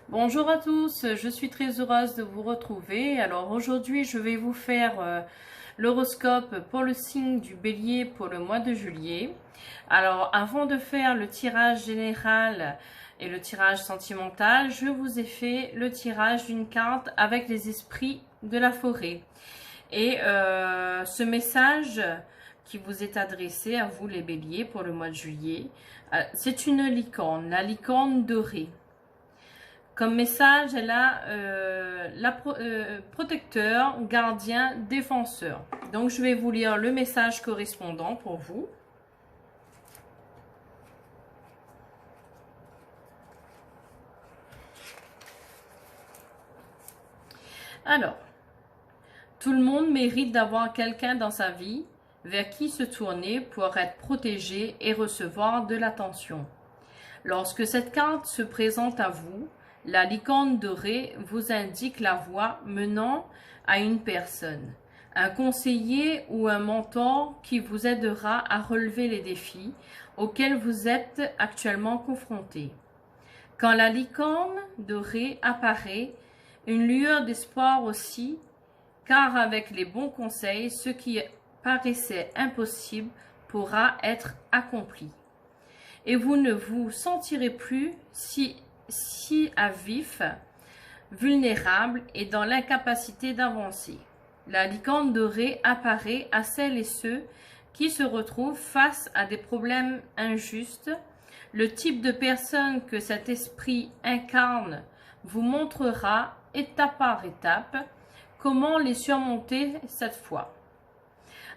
Bonjour à tous, je suis très heureuse de vous retrouver. Alors aujourd'hui, je vais vous faire l'horoscope pour le signe du Bélier pour le mois de juillet. Alors avant de faire le tirage général et le tirage sentimental, je vous ai fait le tirage d'une carte avec les esprits de la forêt. Et ce message qui vous est adressé à vous les Béliers pour le mois de juillet, c'est une licorne, la licorne dorée. Comme message, elle a protecteur, gardien, défenseur. Donc, je vais vous lire le message correspondant pour vous. Alors, tout le monde mérite d'avoir quelqu'un dans sa vie vers qui se tourner pour être protégé et recevoir de l'attention. Lorsque cette carte se présente à vous, la licorne dorée vous indique la voie menant à une personne, un conseiller ou un mentor qui vous aidera à relever les défis auxquels vous êtes actuellement confrontés. Quand la licorne dorée apparaît, une lueur d'espoir aussi, car avec les bons conseils, ce qui paraissait impossible pourra être accompli. Et vous ne vous sentirez plus si à vif, vulnérable et dans l'incapacité d'avancer. La licorne dorée apparaît à celles et ceux qui se retrouvent face à des problèmes injustes. Le type de personne que cet esprit incarne vous montrera étape par étape comment les surmonter cette fois.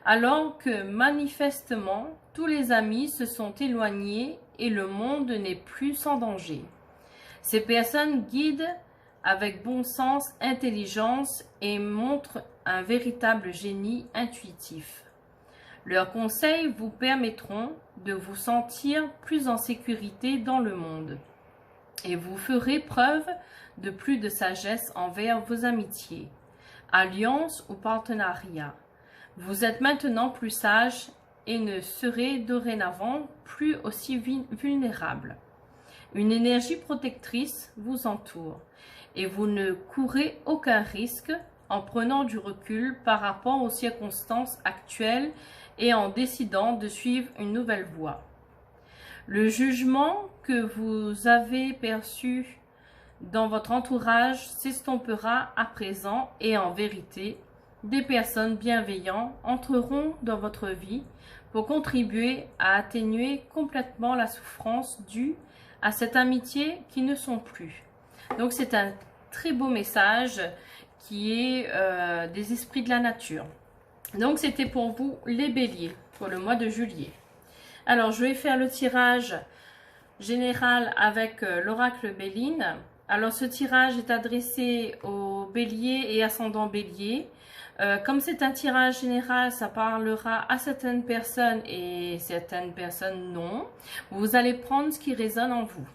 Alors que manifestement tous les amis se sont éloignés et le monde n'est plus sans danger. Ces personnes guident avec bon sens, intelligence et montrent un véritable génie intuitif. Leurs conseils vous permettront de vous sentir plus en sécurité dans le monde et vous ferez preuve de plus de sagesse envers vos amitiés, alliances ou partenariats. Vous êtes maintenant plus sage et ne serez dorénavant plus aussi vulnérable. Une énergie protectrice vous entoure et vous ne courez aucun risque en prenant du recul par rapport aux circonstances actuelles et en décidant de suivre une nouvelle voie. Le jugement que vous avez perçu dans votre entourage s'estompera à présent et en vérité, des personnes bienveillantes entreront dans votre vie pour contribuer à atténuer complètement la souffrance due à cette amitié qui ne sont plus. Donc c'est un très beau message qui est des esprits de la nature. Donc c'était pour vous les béliers pour le mois de juillet. Alors je vais faire le tirage général avec l'oracle Béline. Alors ce tirage est adressé aux béliers et ascendants bélier. Comme c'est un tirage général, ça parlera à certaines personnes et certaines personnes non. Vous allez prendre ce qui résonne en vous.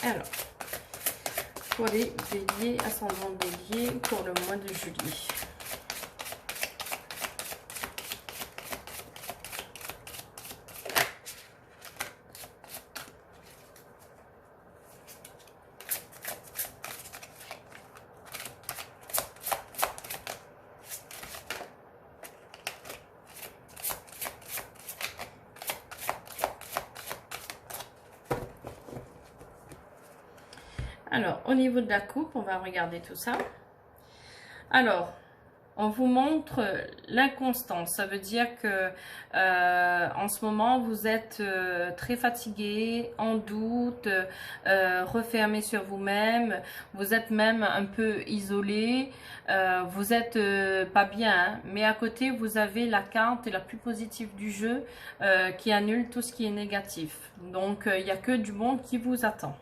Alors, pour les béliers, ascendants bélier, pour le mois de juillet. Alors, au niveau de la coupe, on va regarder tout ça. Alors, on vous montre l'inconstance. Ça veut dire que en ce moment, vous êtes très fatigué, en doute, refermé sur vous-même. Vous êtes même un peu isolé. Vous êtes pas bien, hein, mais à côté, vous avez la carte la plus positive du jeu qui annule tout ce qui est négatif. Donc, il n'y a que du bon qui vous attend.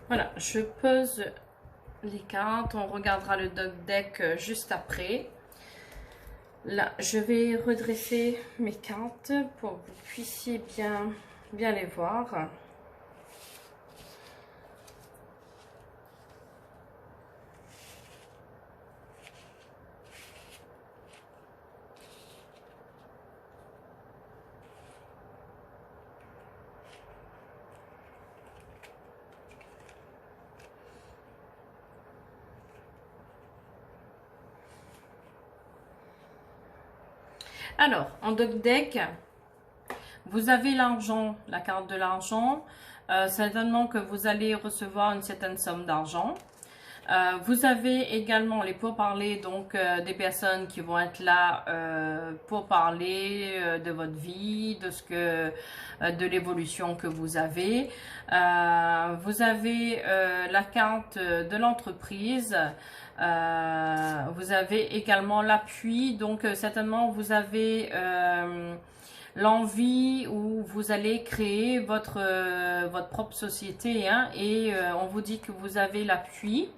Voilà, je pose les cartes. On regardera le deck juste après. Là, je vais redresser mes cartes pour que vous puissiez bien les voir. Alors, en deck, vous avez l'argent, la carte de l'argent. Certainement que vous allez recevoir une certaine somme d'argent. Vous avez également les pourparlers, donc des personnes qui vont être là pour parler de votre vie, de l'évolution que vous avez. Vous avez la carte de l'entreprise. Vous avez également l'appui, donc certainement vous avez l'envie où vous allez créer votre propre société, hein, et on vous dit que vous avez l'appui.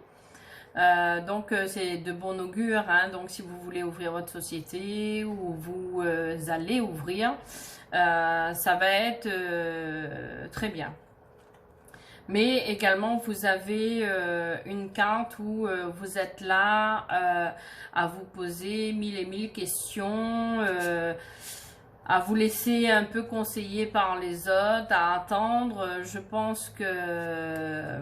Donc c'est de bon augure, hein, donc si vous voulez ouvrir votre société ou vous allez ouvrir, ça va être très bien. Mais également, vous avez une carte où vous êtes là à vous poser mille et mille questions, à vous laisser un peu conseiller par les autres, à attendre. Je pense que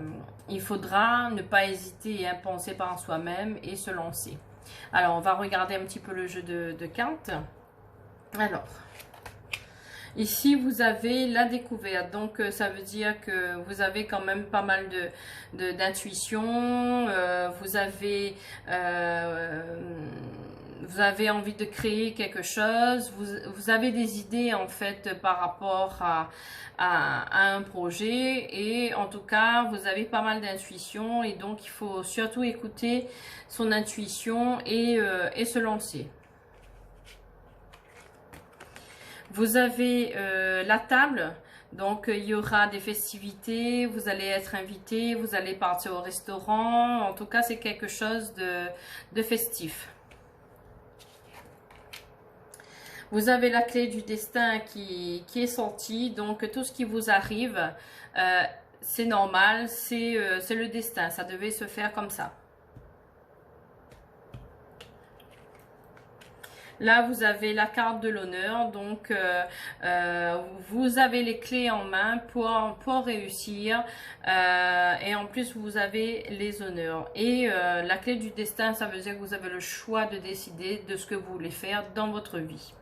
il faudra ne pas hésiter à penser par soi-même et se lancer. Alors, on va regarder un petit peu le jeu de cartes. Alors... Ici, vous avez la découverte, donc ça veut dire que vous avez quand même pas mal d'intuition, vous avez envie de créer quelque chose, vous avez des idées en fait par rapport à un projet, et en tout cas, vous avez pas mal d'intuition, et donc il faut surtout écouter son intuition et se lancer. Vous avez la table, donc il y aura des festivités, vous allez être invité, vous allez partir au restaurant, en tout cas c'est quelque chose de festif. Vous avez la clé du destin qui est sortie, donc tout ce qui vous arrive, c'est normal, c'est le destin, ça devait se faire comme ça. Là, vous avez la carte de l'honneur, donc vous avez les clés en main pour réussir, et en plus, vous avez les honneurs. Et la clé du destin, ça veut dire que vous avez le choix de décider de ce que vous voulez faire dans votre vie.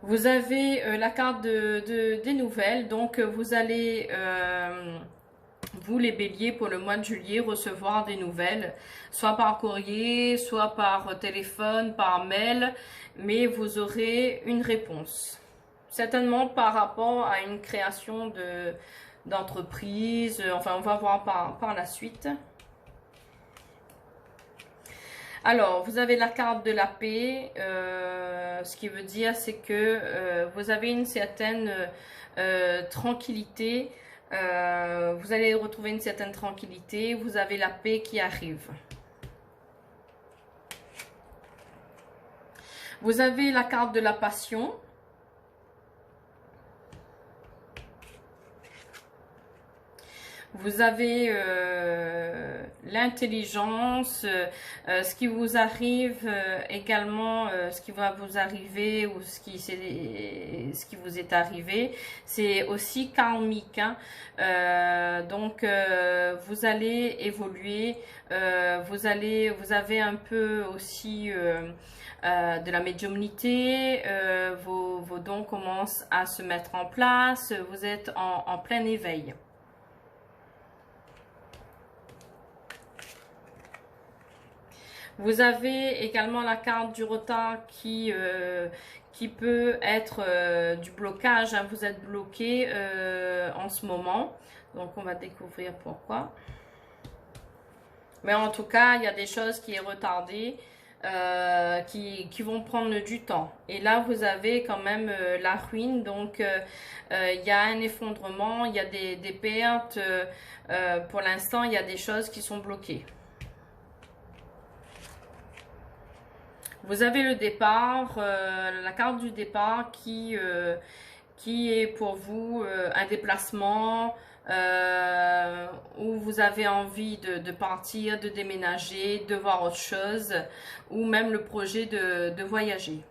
Vous avez la carte des nouvelles, donc vous allez... vous les béliers pour le mois de juillet recevoir des nouvelles, soit par courrier, soit par téléphone, par mail, mais vous aurez une réponse. Certainement par rapport à une création d'entreprise, enfin on va voir par la suite. Alors, vous avez la carte de la paix, ce qui veut dire c'est que vous avez une certaine tranquillité. Vous allez retrouver une certaine tranquillité, vous avez la paix qui arrive. Vous avez la carte de la passion. Vous avez l'intelligence, ce qui vous arrive également, ce qui va vous arriver ou ce qui vous est arrivé, c'est aussi karmique, hein. Donc vous allez évoluer, vous avez un peu aussi de la médiumnité, vos dons commencent à se mettre en place, vous êtes en plein éveil. Vous avez également la carte du retard qui peut être du blocage, hein. Vous êtes bloqué en ce moment. Donc, on va découvrir pourquoi. Mais en tout cas, il y a des choses qui sont retardées. qui vont prendre du temps. Et là, vous avez quand même la ruine, donc il y a un effondrement, il y a des pertes. Pour l'instant, il y a des choses qui sont bloquées. Vous avez le départ, la carte du départ qui est pour vous un déplacement où vous avez envie de partir, de déménager, de voir autre chose, ou même le projet de voyager.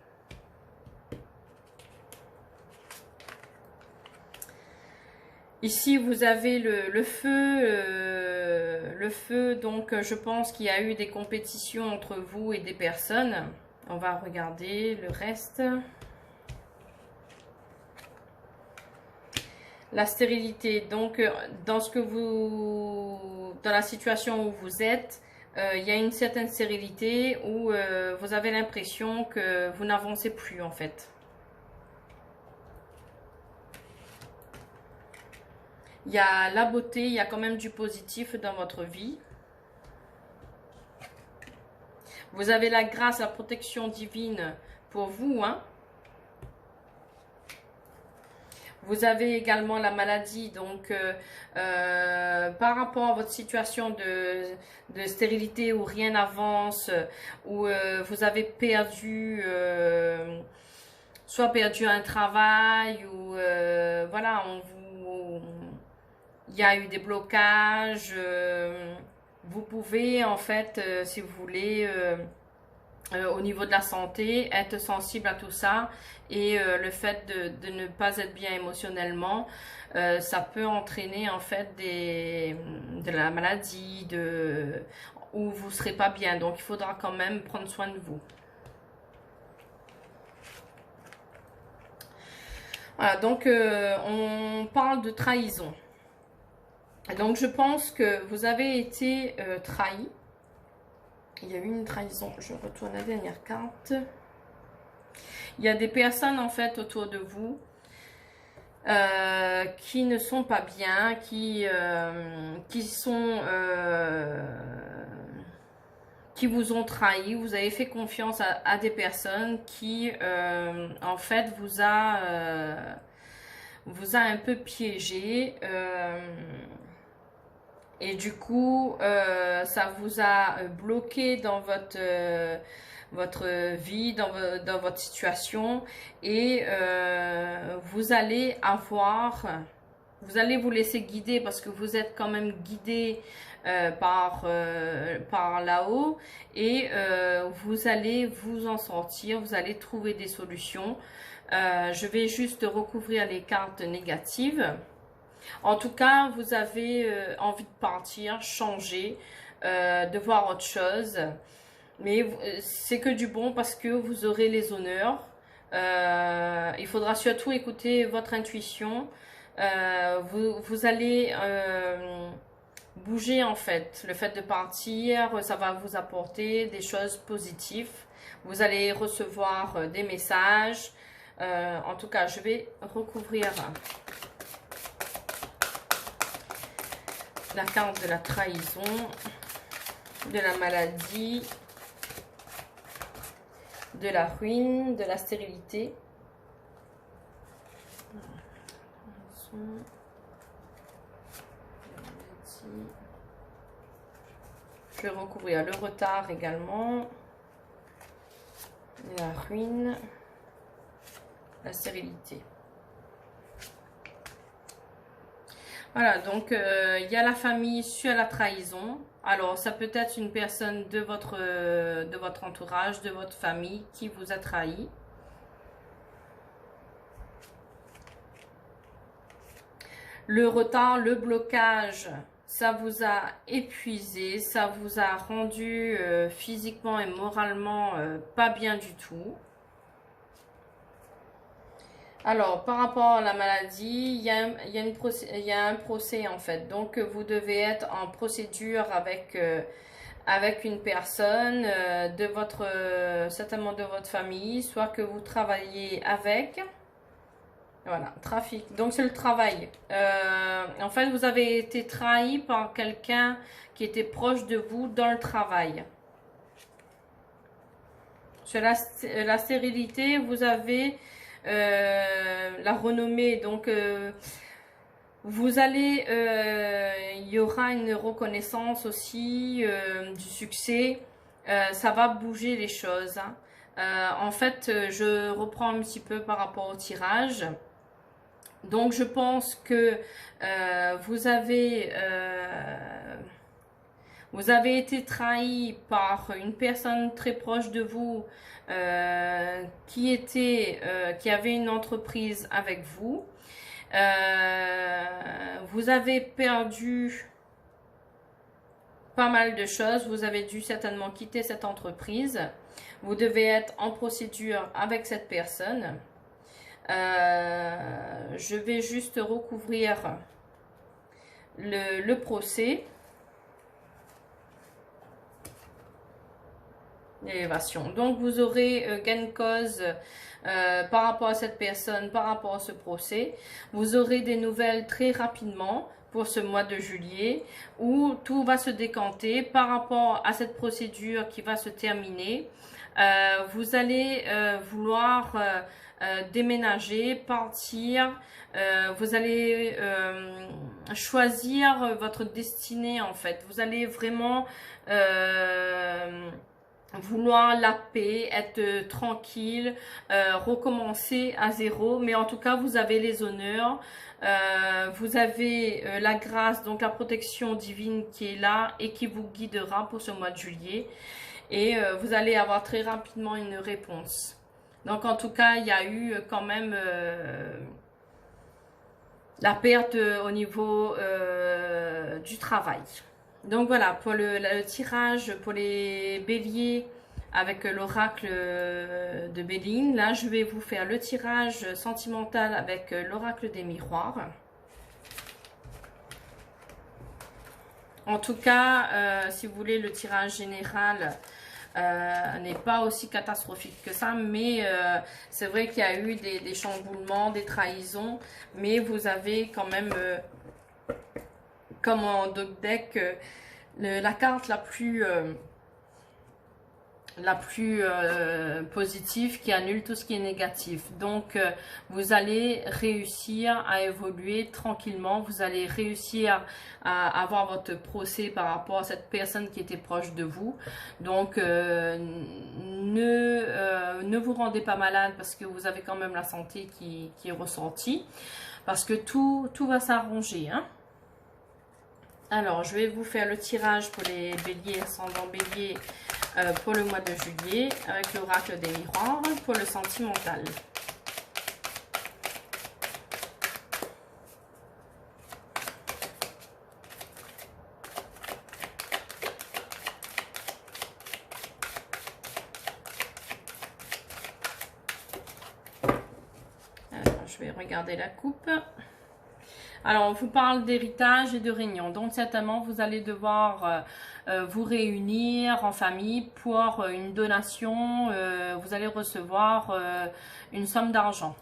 Ici, vous avez le feu, donc je pense qu'il y a eu des compétitions entre vous et des personnes. On va regarder le reste. La stérilité, donc dans la situation où vous êtes, il y a une certaine stérilité où vous avez l'impression que vous n'avancez plus en fait. Il y a la beauté, il y a quand même du positif dans votre vie. Vous avez la grâce, la protection divine pour vous, hein. Vous avez également la maladie, donc par rapport à votre situation de stérilité où rien n'avance, où vous avez perdu, soit perdu un travail, ou voilà, il y a eu des blocages. Vous pouvez en fait, si vous voulez, au niveau de la santé, être sensible à tout ça, et le fait de ne pas être bien émotionnellement, ça peut entraîner en fait de la maladie, où vous ne serez pas bien. Donc il faudra quand même prendre soin de vous. Voilà, donc on parle de trahison. Donc je pense que vous avez été trahi. Il y a eu une trahison. Je retourne la dernière carte. Il y a des personnes en fait autour de vous qui ne sont pas bien, qui vous ont trahi. Vous avez fait confiance à des personnes qui en fait vous a un peu piégé. Et du coup, ça vous a bloqué dans votre vie, dans votre situation. Et vous allez vous laisser guider, parce que vous êtes quand même guidé par là-haut. Et vous allez vous en sortir, vous allez trouver des solutions. Je vais juste recouvrir les cartes négatives. En tout cas, vous avez envie de partir, changer, de voir autre chose. Mais c'est que du bon, parce que vous aurez les honneurs. Il faudra surtout écouter votre intuition. Vous allez bouger en fait. Le fait de partir, ça va vous apporter des choses positives. Vous allez recevoir des messages. En tout cas, je vais recouvrir la carte de la trahison, de la maladie, de la ruine, de la stérilité. Je vais recouvrir le retard également, la ruine, la stérilité. Voilà, donc il y a la famille sur la trahison. Alors, ça peut être une personne de votre entourage, de votre famille qui vous a trahi. Le retard, le blocage, ça vous a épuisé, ça vous a rendu physiquement et moralement pas bien du tout. Alors, par rapport à la maladie, il y a un procès en fait. Donc, vous devez être en procédure avec une personne certainement de votre famille, soit que vous travaillez avec. Voilà, trafic. Donc, c'est le travail. En fait, vous avez été trahi par quelqu'un qui était proche de vous dans le travail. Sur la stérilité, vous avez la renommée. Donc, vous allez, il y aura une reconnaissance aussi du succès. Ça va bouger les choses, hein. En fait, je reprends un petit peu par rapport au tirage. Donc, je pense que vous avez été trahi par une personne très proche de vous qui avait une entreprise avec vous. Vous avez perdu pas mal de choses. Vous avez dû certainement quitter cette entreprise. Vous devez être en procédure avec cette personne. Je vais juste recouvrir le procès. L'élévation. Donc, vous aurez gain de cause par rapport à cette personne, par rapport à ce procès. Vous aurez des nouvelles très rapidement pour ce mois de juillet où tout va se décanter par rapport à cette procédure qui va se terminer. Vous allez vouloir déménager, partir. Vous allez choisir votre destinée en fait. Vous allez vraiment vouloir la paix, être tranquille, recommencer à zéro, mais en tout cas vous avez les honneurs, vous avez la grâce, donc la protection divine qui est là et qui vous guidera pour ce mois de juillet, et vous allez avoir très rapidement une réponse. Donc en tout cas il y a eu quand même la perte au niveau du travail. Donc voilà, pour le tirage pour les béliers avec l'oracle de Béline, là je vais vous faire le tirage sentimental avec l'oracle des miroirs. En tout cas, si vous voulez, le tirage général n'est pas aussi catastrophique que ça, mais c'est vrai qu'il y a eu des chamboulements, des trahisons, mais vous avez quand même comme en dog deck la carte la plus positive qui annule tout ce qui est négatif. Donc vous allez réussir à évoluer tranquillement, vous allez réussir à avoir votre procès par rapport à cette personne qui était proche de vous. Donc ne vous rendez pas malade parce que vous avez quand même la santé qui est ressentie, parce que tout va s'arranger, hein. Alors, je vais vous faire le tirage pour les béliers, ascendant bélier, pour le mois de juillet, avec l'oracle des miroirs, pour le sentimental. Alors, je vais regarder la coupe. Alors, on vous parle d'héritage et de réunion. Donc, certainement, vous allez devoir vous réunir en famille pour une donation. Vous allez recevoir une somme d'argent.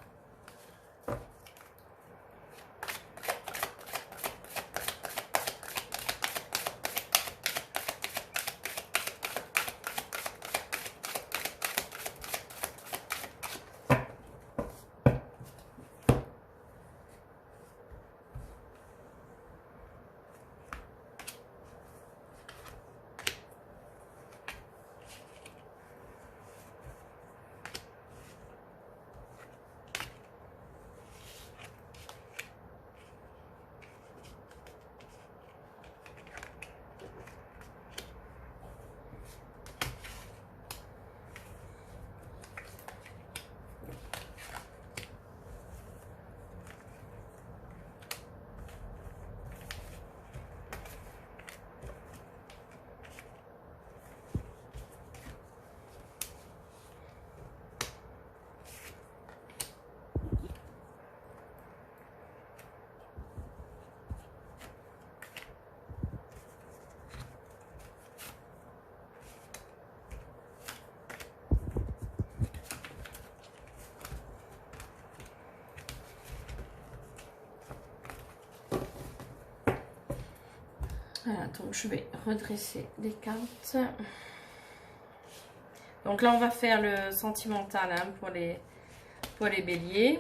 Voilà, donc je vais redresser les cartes. Donc là, on va faire le sentimental hein, pour les béliers.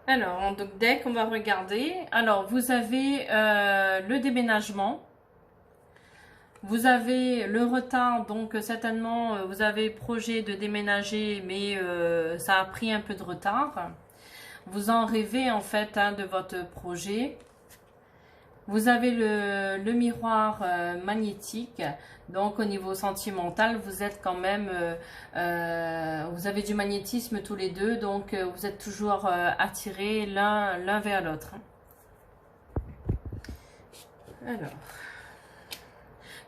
Alors, en deck, on va regarder. Alors, vous avez le déménagement. Vous avez le retard, donc certainement, vous avez projet de déménager, mais ça a pris un peu de retard. Vous en rêvez en fait hein, de votre projet. Vous avez le miroir magnétique, donc au niveau sentimental, vous êtes quand même, vous avez du magnétisme tous les deux, donc vous êtes toujours attirés l'un vers l'autre. Alors,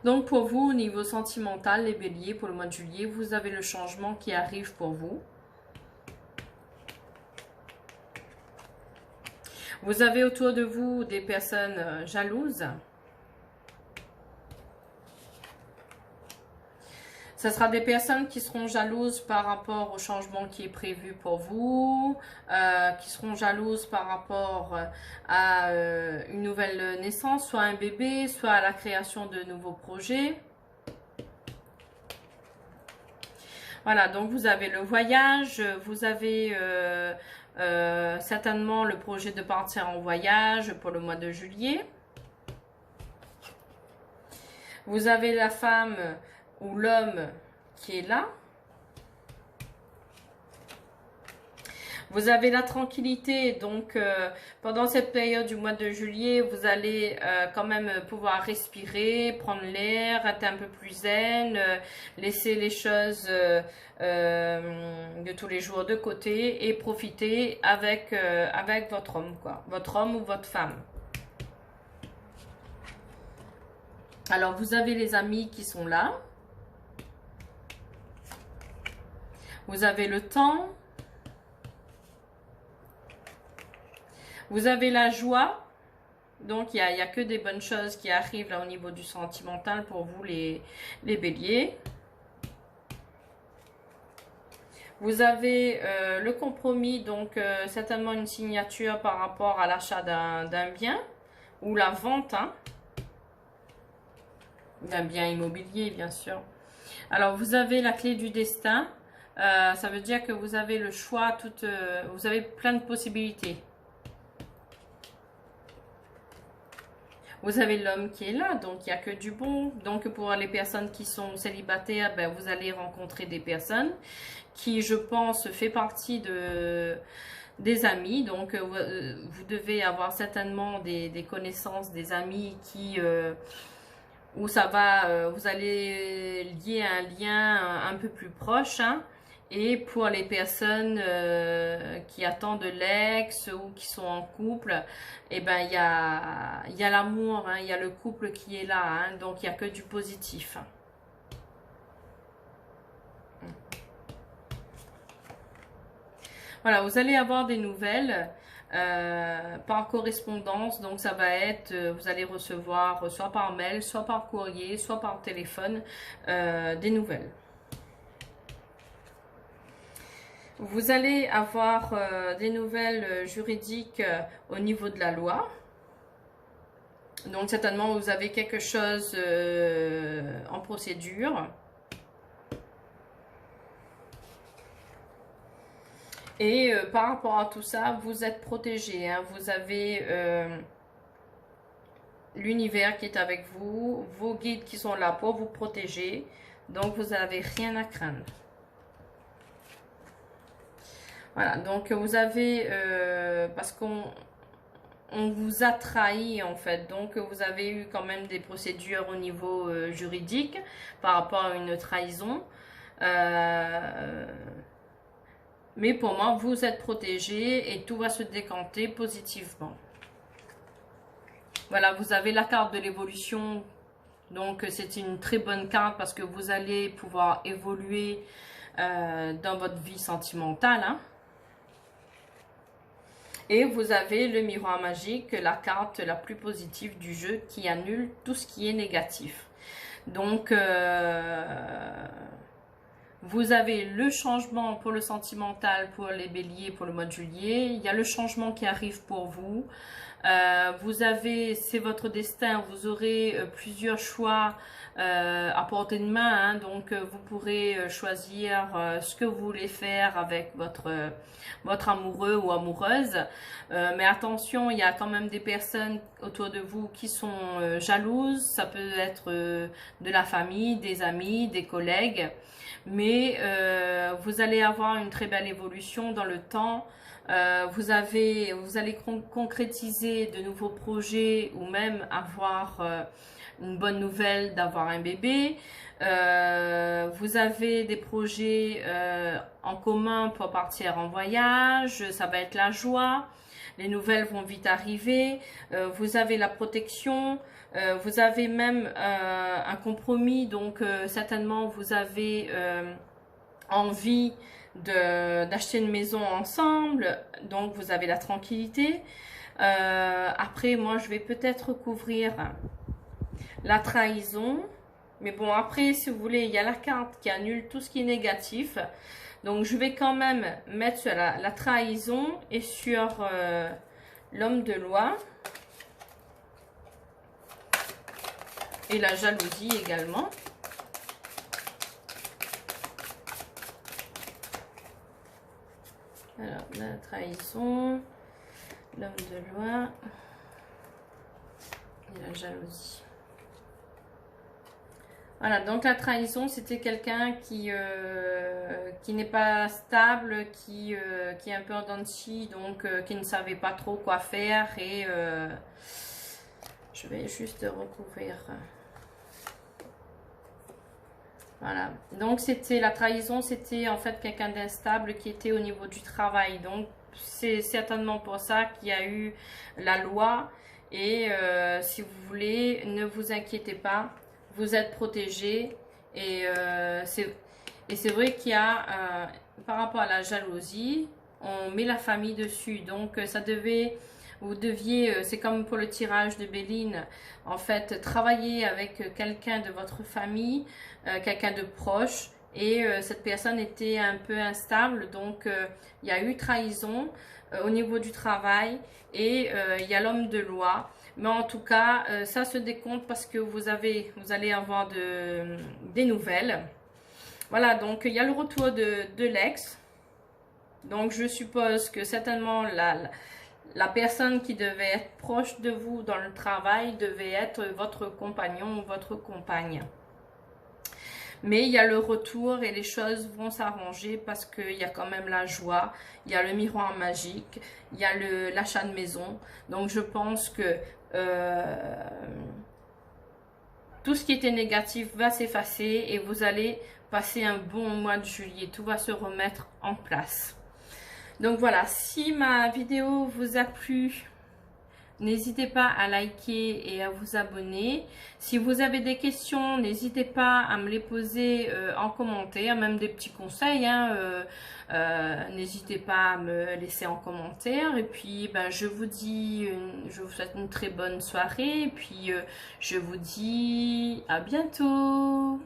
donc pour vous, au niveau sentimental, les béliers, pour le mois de juillet, vous avez le changement qui arrive pour vous. Vous avez autour de vous des personnes jalouses. Ce sera des personnes qui seront jalouses par rapport au changement qui est prévu pour vous, qui seront jalouses par rapport à une nouvelle naissance, soit un bébé, soit à la création de nouveaux projets. Voilà, donc vous avez le voyage, vous avez certainement le projet de partir en voyage pour le mois de juillet. Vous avez la femme ou l'homme qui est là. Vous avez la tranquillité, donc pendant cette période du mois de juillet, vous allez quand même pouvoir respirer, prendre l'air, être un peu plus zen, laisser les choses de tous les jours de côté et profiter avec votre homme, quoi, votre homme ou votre femme. Alors, vous avez les amis qui sont là. Vous avez le temps. Vous avez la joie. Donc, il n'y a que des bonnes choses qui arrivent là au niveau du sentimental pour vous, les béliers. Vous avez le compromis, donc certainement une signature par rapport à l'achat d'un bien ou la vente hein, d'un bien immobilier, bien sûr. Alors, vous avez la clé du destin. Ça veut dire que vous avez le choix, vous avez plein de possibilités. Vous avez l'homme qui est là, donc il n'y a que du bon. Donc pour les personnes qui sont célibataires, ben, vous allez rencontrer des personnes qui, je pense, fait partie des amis. Donc vous devez avoir certainement des connaissances, des amis qui... où ça va, vous allez lier un lien un peu plus proche. Hein. Et pour les personnes qui attendent l'ex ou qui sont en couple, eh ben, il y a l'amour, hein, il y a le couple qui est là. Hein, donc, il n'y a que du positif. Voilà, vous allez avoir des nouvelles par correspondance. Donc, ça va être, vous allez recevoir soit par mail, soit par courrier, soit par téléphone des nouvelles. Vous allez avoir des nouvelles juridiques au niveau de la loi. Donc, certainement, vous avez quelque chose en procédure. Et par rapport à tout ça, vous êtes protégé. Hein. Vous avez l'univers qui est avec vous, vos guides qui sont là pour vous protéger. Donc, vous n'avez rien à craindre. Voilà, donc vous avez, parce qu'on vous a trahi en fait, donc vous avez eu quand même des procédures au niveau juridique par rapport à une trahison. Mais pour moi, vous êtes protégé et tout va se décanter positivement. Voilà, vous avez la carte de l'évolution, donc c'est une très bonne carte parce que vous allez pouvoir évoluer dans votre vie sentimentale. Hein. Et vous avez le miroir magique, la carte la plus positive du jeu qui annule tout ce qui est négatif. Donc, Vous avez le changement pour le sentimental, pour les béliers, pour le mois de juillet. Il y a le changement qui arrive pour vous. Vous avez, c'est votre destin, vous aurez plusieurs choix à portée de main. Hein, donc, vous pourrez choisir ce que vous voulez faire avec votre amoureux ou amoureuse. Mais attention, il y a quand même des personnes autour de vous qui sont jalouses. Ça peut être de la famille, des amis, des collègues. Mais vous allez avoir une très belle évolution dans le temps. Vous allez concrétiser de nouveaux projets ou même avoir une bonne nouvelle d'avoir un bébé. Vous avez des projets en commun pour partir en voyage. Ça va être la joie. Les nouvelles vont vite arriver. Vous avez la protection. Vous avez même un compromis, donc certainement vous avez envie d'acheter une maison ensemble, donc vous avez la tranquillité. Après, moi je vais peut-être couvrir la trahison, mais bon, après si vous voulez, il y a la carte qui annule tout ce qui est négatif, donc je vais quand même mettre sur la trahison et sur l'homme de loi. Et la jalousie également. Alors, la trahison, l'homme de loi et la jalousie. Voilà, donc la trahison, c'était quelqu'un qui n'est pas stable, qui est un peu en dents de scie, donc qui ne savait pas trop quoi faire. Et je vais juste recouvrir. Voilà, donc c'était la trahison, c'était en fait quelqu'un d'instable qui était au niveau du travail. Donc c'est certainement pour ça qu'il y a eu la loi. Et si vous voulez, ne vous inquiétez pas, vous êtes protégés. Et c'est vrai qu'il y a, par rapport à la jalousie, on met la famille dessus. Donc ça devait... Vous deviez, c'est comme pour le tirage de Béline, en fait, travailler avec quelqu'un de votre famille, quelqu'un de proche, et cette personne était un peu instable, donc il y a eu trahison au niveau du travail, et il y a l'homme de loi. Mais en tout cas, ça se décompte parce que vous allez avoir des nouvelles. Voilà, donc il y a le retour de l'ex. Donc je suppose que certainement la personne qui devait être proche de vous dans le travail devait être votre compagnon ou votre compagne. Mais il y a le retour et les choses vont s'arranger parce qu'il y a quand même la joie, il y a le miroir magique, il y a l'achat de maison. Donc je pense que tout ce qui était négatif va s'effacer et vous allez passer un bon mois de juillet. Tout va se remettre en place. Donc voilà, si ma vidéo vous a plu, n'hésitez pas à liker et à vous abonner. Si vous avez des questions, n'hésitez pas à me les poser en commentaire, même des petits conseils. Hein, n'hésitez pas à me laisser en commentaire. Et puis, ben, je vous souhaite une très bonne soirée. Et puis, je vous dis à bientôt.